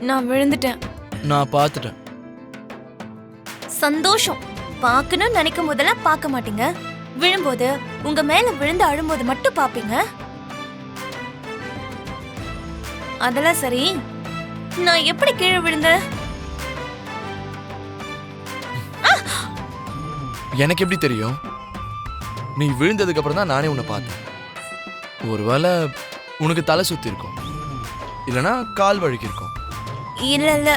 நான் விழுந்துட்டேன். நான் பார்த்துட்டேன். சந்தோஷம். பார்க்கணும்னு நினைக்கும் போதெல்லாம் பார்க்க மாட்டீங்க. விழும்போது உங்க மேல விழுந்து அழும்போது மட்டும் பாப்பீங்க. அதெல்லாம் சரி, நான் எப்படி கீழே விழுந்தேன்? எனக்கு எப்படி தெரியும்? நீ விழுந்ததுக்கு அப்புறம் தான் நானே உன்னை பார்த்தேன். ஒருவேளை உனக்கு தலை சுத்தி இருக்கும், இல்லனா கால் வழுக்கி இருக்கும். இல்ல இல்ல,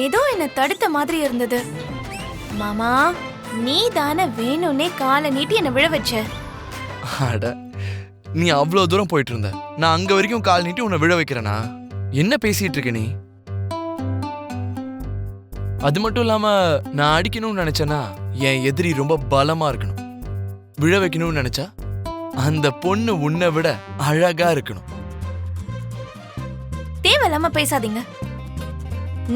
ஏதோ என்ன தடுத்த மாதிரி இருந்தது. மாமா, நீ தானே வேணும்னே காலை நீட்டி என்ன விழ வச்ச. அட, நீ அவ்வளவு தூரம் போயிட்டு இருந்த, நான் அங்க வரைக்கும் கால் நீட்டி உன்னை விழ வைக்கிறேனா? என்ன பேசிட்டு இருக்க நீ? அது மட்டும் இல்லாம நான் அடிக்கணும்னு நினைச்சேன்னா என் எதிரி ரொம்ப பலமா இருக்கணும். விழ வைக்கணும்னு நினைச்சா அந்த பொண்ணு உன்னை விட அழகா இருக்கணும். தேவையில்லாம பேசாதீங்க.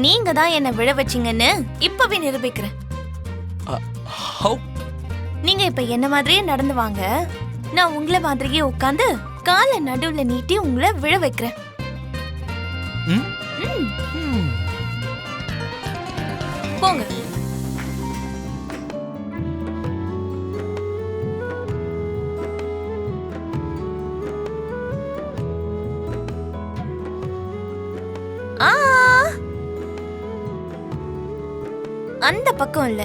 நீங்க தான் என்ன விழ வச்சீங்கன்னு இப்பவே நிரூபிக்கிறேன். நீங்க இப்ப என்ன மாதிரியே நடந்து வாங்க, நான் உங்களை மாதிரியே உட்கார்ந்து காலை நடுவுல நீட்டி உங்களை விழ வைக்கிறேன். போங்க. அந்த பக்கம் இல்ல,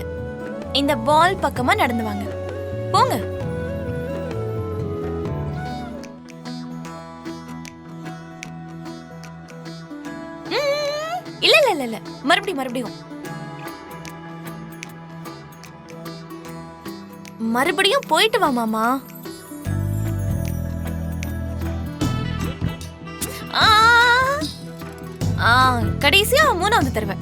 இந்த பால் பக்கமா நடந்து வாங்க. போங்க. இல்ல இல்ல இல்ல, மறுபடியும் மறுபடியும் போயிட்டு வா மாமா. கடைசியா 3வது தடவை.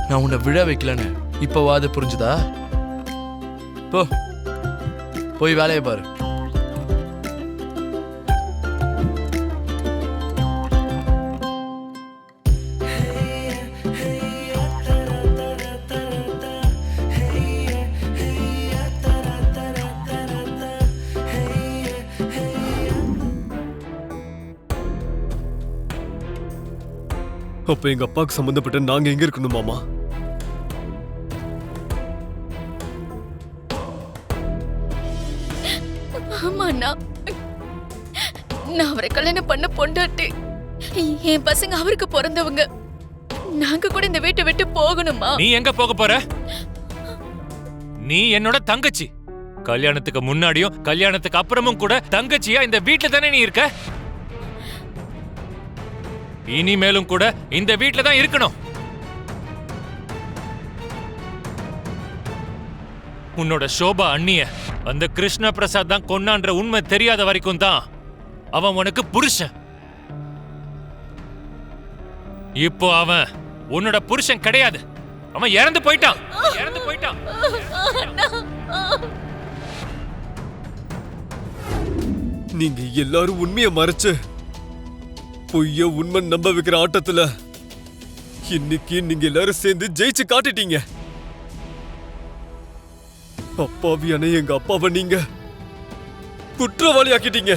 நான் உன்னை விழ வைக்கலன்னு இப்பவாது புரிஞ்சுதா? போய் வேலையை பாரு. அப்ப எங்க அப்பாவுக்கு சம்பந்தப்பட்ட நாங்க எங்க இருக்கணும் மாமா? நான் அவரை கல்யாணம் பண்ண பொண்டாட்டி. என் பசங்க அவருக்கு பிறந்தவங்க. நாங்க கூட இந்த வீட்டை விட்டு போகணுமா? நீ எங்க போக போற? நீ என்னோட தங்கச்சி. கல்யாணத்துக்கு முன்னாடியும் கல்யாணத்துக்கு அப்புறமும் கூட தங்கச்சியா இந்த வீட்டுல தானே நீ இருக்க. இனிமேலும் கூட இந்த வீட்டுல தான் இருக்கணும். உன்னோட சோபா அண்ணிய அந்த கிருஷ்ண பிரசாத் தான் கொன்னான்ற உண்மை தெரியாத வரைக்கும் தான் அவன் உனக்கு புருஷன். இப்போ அவன் உன்னோட புருஷன் கிடையாது. அவன் இறந்து போயிட்டான். நீங்க எல்லாரும் உண்மையை மறைச்சு பொய்ய உண்மை நம்ப வைக்கிற ஆட்டத்துல இன்னைக்கு நீங்க எல்லாரும் சேர்ந்து ஜெயிச்சு காட்டிட்டீங்க. அப்பாவியான எங்க அப்பாவை நீங்க குற்றவாளி ஆக்கிட்டீங்க.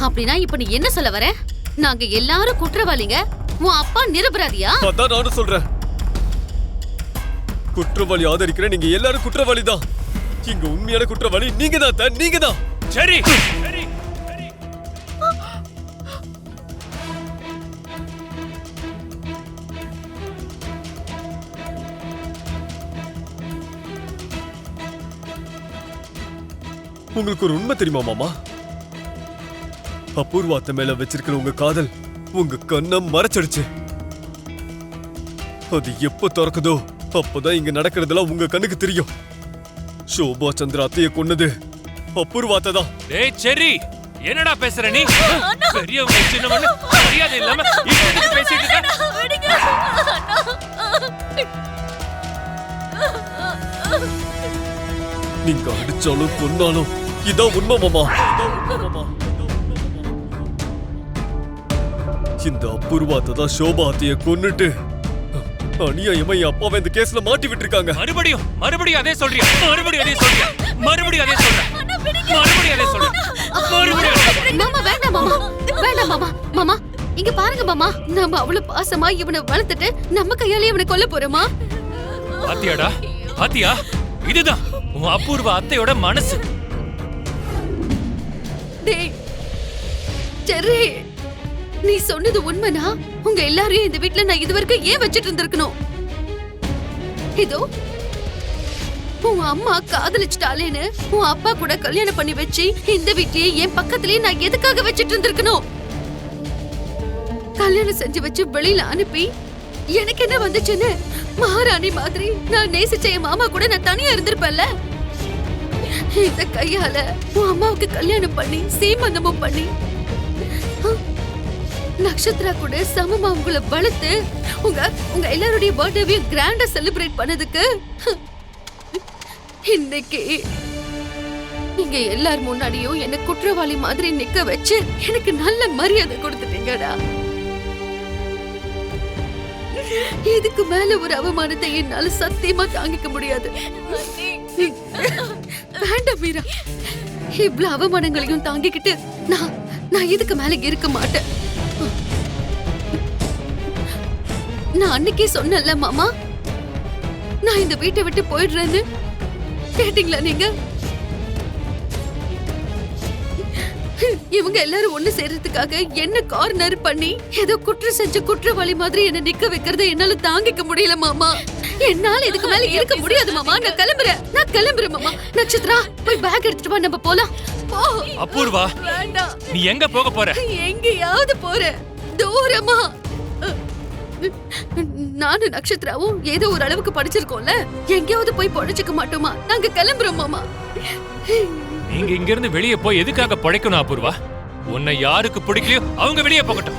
அப்படின்னா இப்ப நீ என்ன சொல்ல வர? நாங்க எல்லாரும் குற்றவாளிங்க, உன் அப்பா நிரபராதியா? அதான் நானும் சொல்றேன். குற்றவாளி ஆதரிக்கிற நீங்க எல்லாரும் குற்றவாளி தான். இங்க உண்மையான குற்றவாளி நீங்க தான். நீங்க தான். சரி, உங்களுக்கு ஒரு உண்மை தெரியுமா மாமா? அபூர்வாத்த மேல வச்சிருக்கிற உங்க காதல் உங்க கண்ணை மறைச்சிடுச்சு. அது எப்ப திறக்குதோ அப்பதான் இங்க நடக்கிறதெல்லாம் உங்க கண்ணுக்கு தெரியும். சோபா சந்திர அத்தைய கொன்னது அபூர்வாத்த தான். டேய் செர்ரி, என்னடா பேசுற நீ? பெரியவங்க சின்னவங்க மரியாதை இல்லாம இப்படி பேசிட்டு இருக்க. நீங்க அடிச்சாலும் கொன்னாலும் இதான் உண்மை மாமா. இந்த அபூர்வாத்த தான் சோபா அத்தைய கொன்னுட்டு அநியாயமா என் அப்பாவை இந்த கேஸ்ல மாட்டி விட்டுருக்காங்க. மறுபடியும் அதே சொல்றியா? மறுபடியும் அதே சொல்ற. மறுபடியும் அதே சொல்ற. மாமா வேண்டாம் மாமா, வேண்டாம் மாமா. மாமா இங்க பாருங்க மாமா, நம்ம அவ்வளவு பாசமா இவனை வளர்த்துட்டு நம்ம கையாலே இவனை கொல்ல போறோமா? பாத்தியாடா, பாத்தியா? இதுதான் உன் அபூர்வ அத்தையோட மனசு. டேய் செர்ரி, நீ சொன்னது உண்மைனா உங்க எல்லாரையும் இந்த வீட்ல நான் இதுவரைக்கும் ஏன் வச்சிட்டு இருந்திருக்கணும்? இதோ உன் அம்மா காதலிச்சிட்டாலேன்னு உன் அப்பா கூட கல்யாணம் பண்ணி வச்சு இந்த வீட்லயே என் பக்கத்துலயே நான் எதுக்காக வச்சிட்டு இருந்திருக்கணும்? கல்யாணம் செஞ்சு வச்சு வெளியில அனுப்பி எனக்கு என்ன வந்துச்சுன்னு மகாராணி மாதிரி நான் நேசிச்ச என் மாமா கூட நான் தனியா இருந்திருப்பேன்ல. இந்த கையால உன் அம்மாவுக்கு கல்யாணம் பண்ணி சீமந்தமும் பண்ணி நக்ஷத்ரா கூட சமமா உங்களை வளர்த்து உங்க எல்லாருடைய பர்த்டேவையும் கிராண்டா செலிப்ரேட் பண்ணதுக்கு இன்னைக்கு நீங்க எல்லார் முன்னாடியும் என்ன குற்றவாளி மாதிரி நிக்க வச்சு எனக்கு நல்ல மரியாதை கொடுத்துட்டீங்கடா. இதுக்கு மேல ஒரு அவமானத்தை என்னால சத்தியமா தாங்கிக்க முடியாது. வேண்டாம் மீரா, இவ்வளவு அவமானங்களையும் தாங்கிக்கிட்டு நான் இதுக்கு மேல இருக்க மாட்டேன். நான் அன்னைக்கே சொன்னேன்ல மாமா, நான் இந்த வீட்டை விட்டு போயிடுறேன்னு. கேட்டீங்களா நீங்க? இவங்க எல்லாரும் ஒண்ணு சேர்றதுக்காக என்ன கார்னர் பண்ணி ஏதோ குற்றம் செஞ்ச குற்றவாளி மாதிரி என்ன நிக்க வைக்கிறத என்னால தாங்கிக்க முடியல மாமா. என்னால இதுக்கு மேல இருக்க முடியாது மாமா. நான் கிளம்புறேன் மாமா. நட்சத்திரா, போய் பேக் எடுத்துட்டு வா, நம்ம போலாம். போ. அபூர்வா, வேண்டாம். நீ எங்க போக போற? எங்கேயாவது போறேன், தூரமா. நானும் நட்சத்திராவும் ஏதோ ஒரு அளவுக்கு படிச்சிருக்கோம்ல, எங்கேயாவது போய் பொழைச்சிக்க மாட்டோமா? நாங்க கிளம்புறோம் மாமா. நீங்க இங்க இருந்து வெளியே போய் எதுக்காக பழைக்கணும் அபூர்வா? உன்னை யாருக்கு பிடிக்கலையோ அவங்க வெளியே போகட்டும்.